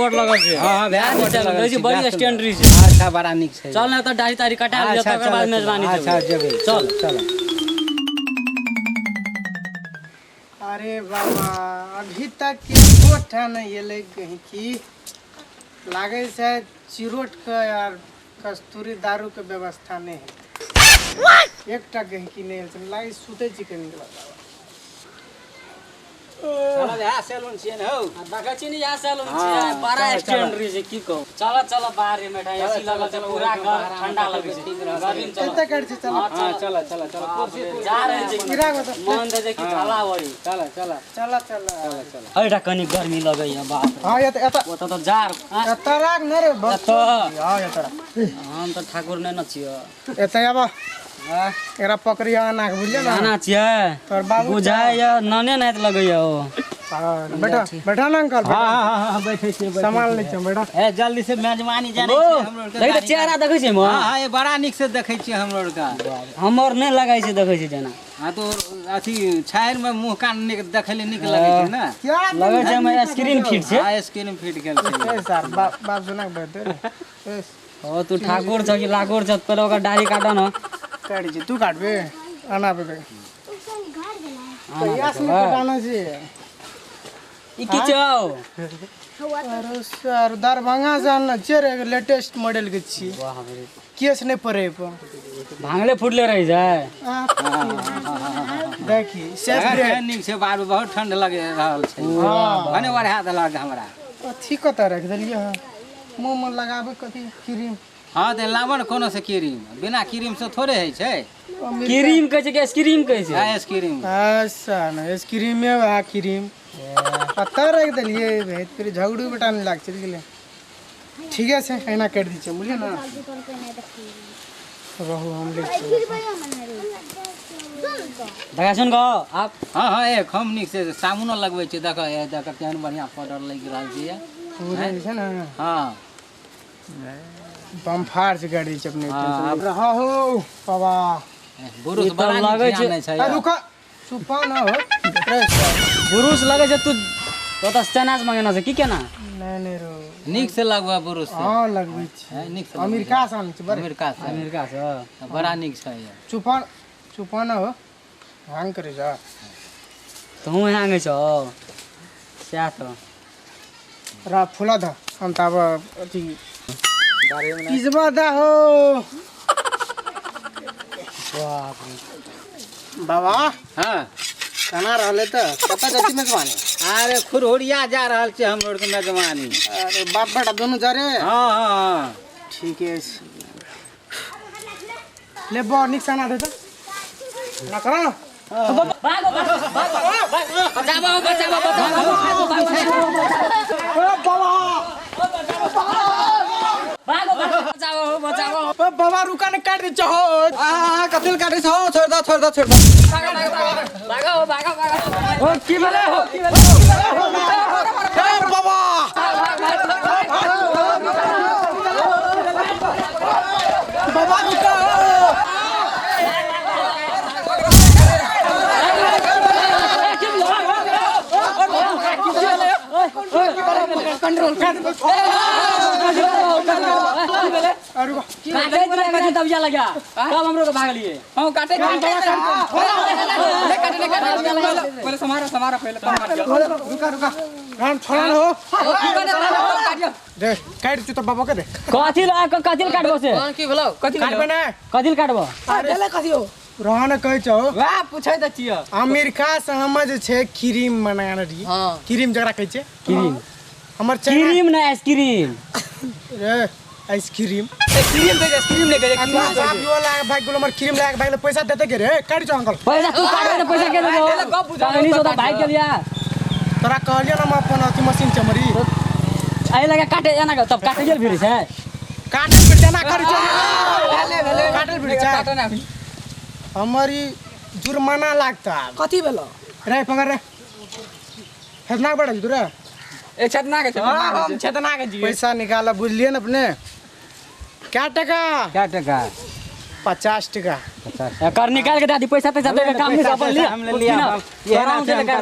Board लगल छै। हां भैया बोर्ड लगल छै, बड़ी स्टैंडरी छै। अच्छा बड़ा निक छै। चल ना त दाढ़ी तारी कटा लियो तकर बाद मेजबानी छै। अच्छा जेबै चल चल। अरे बाबा अभी तक एकोठा नहीं एले कहीं की लागे से चिरोट का यार कस्तूरी दारू के व्यवस्था नहीं है। एक टा कहीं की नहीं लागे सुते चिकन निकला चल भैया सैलून छिए न हो। देखै छी नि या सैलून छै बड़ा स्टैंडरी छै की कहू। चल चल बाहर में एसी लगल छै पूरा घर ठंडा लगे छै। गर्मी चल एते कर छै चल हां चल चल चल कुर्सी जा रहे छै गिरा गो मन दे जे की ढाला होई। चल चल चल चल चल एटा कनी गर्मी लगै है बाप। हां एत एत ओ त जार तराक न रे बस हां एत हम त ठाकुर नै न छियो। एत आबा एरा पकड़िया ना बुझलिए ना ना छियै तोर बाबू बुझाय या नने नात लगै है ओ। बेटा बैठा ना अंकल हां बैठे छी सामान ले छ बेटा ए जल्दी से मेजबानी जाने छी हमरो के। देख चेहरा देखै छै म हां ये बड़ा निक से देखै छी हमरो का। हमर नै लगाइ छै देखै छै जेना। हां तो अथी छायर में मुंह कान निक देखले निक लगै छै ना। क्या लगै छै हमर स्क्रीन फिट छै। हां स्क्रीन फिट गेल छै। ए सर बाप सुना बैठे ओ तू ठाकुर छ कि लाकुर छ पहिले ओकर दाढ़ी काट न। काटी छै तू काटबे आना पे प्रयास में कटाना छै। ई की छौ अरे सर दरभंगा से आनल छै रे लेटेस्ट मॉडल के छी। वाह रे केस नहीं पड़े पर भांगले फुटले रही जाय। देखी सेफ अरे रे निक से बार बहुत ठंड लगे रहल छै। हां भने बढ़ा देलक हमरा। अथी कत रख देलिए मुंह में लगाबे कथी क्रीम। हां ते लावन कोनो से क्रीम बिना क्रीम से थोड़े है छै। क्रीम कहै छै कि आइसक्रीम कहै छै। हां क्रीम ऐसा ना क्रीम में आ क्रीम पत्ता रख देलिए भाई फिर झगड़ू बेटा नहीं लाग चल गेले। ठीक है से एना कर दी छै बुझलिए ना रहू हम ले देखा सुन गो आप हां हां एक हम निक से साबुन लगबै छै। देख ए देख केहन बढ़िया पाउडर लग रहल छै। पूरा छै ना हां बमफार से गाड़ी छै अपने टेंशन रहा हो बाबा बुरुस ई त बड़ा लागै लगै छै। छै। आ रुका सुपा ना हो बुरुस लगै छै तू तो त चनास मंगेना छै की केना। नहीं रो निक से लगवा बुरुस से। हां लगबै छै निक से अमेरिका से आनल छै बड़े अमेरिका से अमेरिका से बड़ा निक छै। चुपा ना हो हांग करे जा तू हैंगे छौ क्या तो रा फुला दा हम तब अथी बारे में इजबा दा हो बाप रे बाबा हां खाना रहले त पता जति में जवानी अरे खुरहुरिया जा रहल छै हमरो के मेजबानी। अरे बाप बेटा दोनों जा रे हां हां ठीक है ले बो निशाना दे त ना करा भागो भागो बचाओ बचाओ बचाओ भागो बचाओ बचाओ ओ बाबा रुका ने काट दे चाहो आ कथिल काटे छौ छोड़ दो छोड़ दो छोड़ दो। भागो भागो भागो ओ की भेले हो की भेले ए बाबा बाबा रुका कंट्रोल कर अरे काटे दिया तब जा लगा कब हमरो के भाग लिए हां काटे पहले समारा पहले रुका रुका राम छोड़ा हो दे काट तू तो बाबा के दे कथिल काटबो से की भेलौ काटबे ना कथिल काटबो अरे कथियो रहने कहै छौ वाह पूछै त छिय अमेरिका से हम जे छै क्रीम बनाना रही हां क्रीम जकरा कहै छै क्रीम हमर क्रीम ना आइसक्रीम रे आइसक्रीम क्रीम दे क्रीम ले गए बाप यो लाग भाई गुलो हमर क्रीम लाग भाई पैसा देते के रे काट छौ अंकल पैसा तू काटबे तो पैसा के देबो कहानी तो भाई के लिया तोरा कहलियो ना हम अपन अथी मशीन छै मरी आई लगा काटे जाना का तब काटे गेल फिर से काटल फिर देना कर छौ काटल फिर छै हमारी जुर्माना लागता कथि भेलौ रे पकड़ रे हेतना बढ़ल तू रे ए छतना के हम छतना के जी पैसा निकाला बुझलिए ना अपने क्या टका 4 टका 50 टका कर निकाल के दादी पैसा पैसा दे के काम नहीं अपन ले हम ले लिया ये आराम से लगा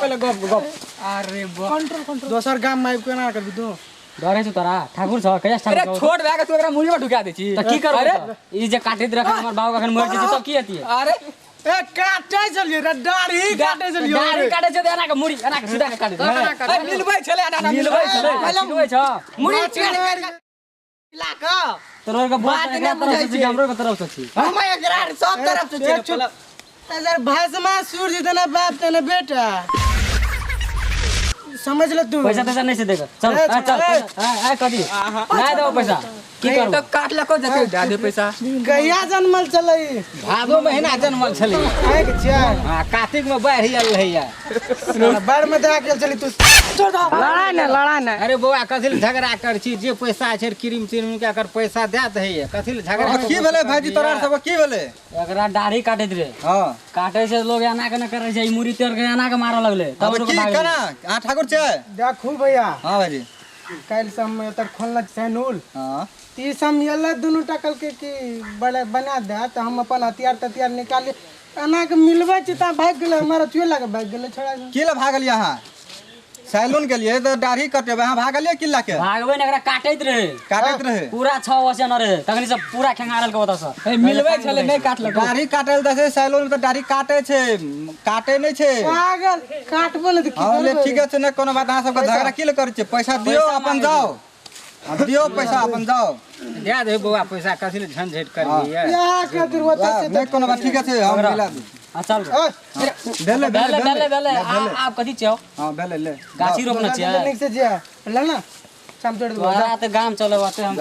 पहले गप अरे दोसर गाम में केना करबी तू डरे छ तोरा ठाकुर छ कया अरे छोड़ दे के तू एकरा मुड़ी में ढुका दे छी त की करबे ई जे काटे रख हमर बाबू अखन मर जेतै त की हेतै अरे ए काटे चलिए रे दाढ़ी काटे चलिए दाढ़ी काटे छ एना के मुड़ी एना के सीधा के काटे अरे मिलबै छले आना मिलबै छ मुड़ी ला का तोर के बात के तरफ से हमरो के तरफ से छी हम एकरा सब तरफ से छी अगर भाषमा सूर्य तना बाप तना बेटा समझ ले तू पैसा पैसा नहीं से देगा चल चल हां कदी नहीं दो पैसा की करब तो काट लको जते दे दे पैसा गैया जन्मल चलै भादो महीना जन्मल छले एक चार हां कार्तिक में बाढ़ आयल रहैया बाढ़ में दे के चली तू लड़ा ना अरे बौआ कथि झगड़ा कर छी जे पैसा छै क्रीम के अगर पैसा दे दे कथि झगड़ा की भेले भाईजी तोरा सब की भेले एकरा दाढ़ी काटैत रे हां काटे से लोग एना के न करे छै मुड़ी तोड़ के एना के मारऽ लगले तब की केना हां ठाकुर छै देखू भैया हां भाईजी काल से हम तक खोलना सैनुल हां ती सब ये दुनू टकल के की बड़े बना दे तो हम अपन हथियार निकाल एना के मिलबे छी त भाग गेले हमारा चुए लगे भाग गेले छोड़ा की ला भागल यहां सैलून के लिए तो दाढ़ी कटेबे हां भागलिए किल्ला के भागवे न एकरा काटैत रहे पूरा 6 वर्ष न रहे तखनी से पूरा खेंगारल के बता स मिलबै छले नहीं काटलक दाढ़ी काटल दे सैलून में तो दाढ़ी काटे छै काटे नहीं छै पागल काटबो न की हां ले ठीक छै न कोनो बात अहाँ सब के झगड़ा किल करे छै पैसा दियो अपन जाओ अब दियो पैसा अपन जाओ दे दे बौआ पैसा कथि ले झंझट कर दिए या खातिर होता से नहीं कोनो बात ठीक छै हम मिला दी चल बेले आप कथि चाहो हां बेले ले गाछी रोपना चाहिए निक से जे ले ना शाम तोड़ दो तोरा त गाम चले बाटे हम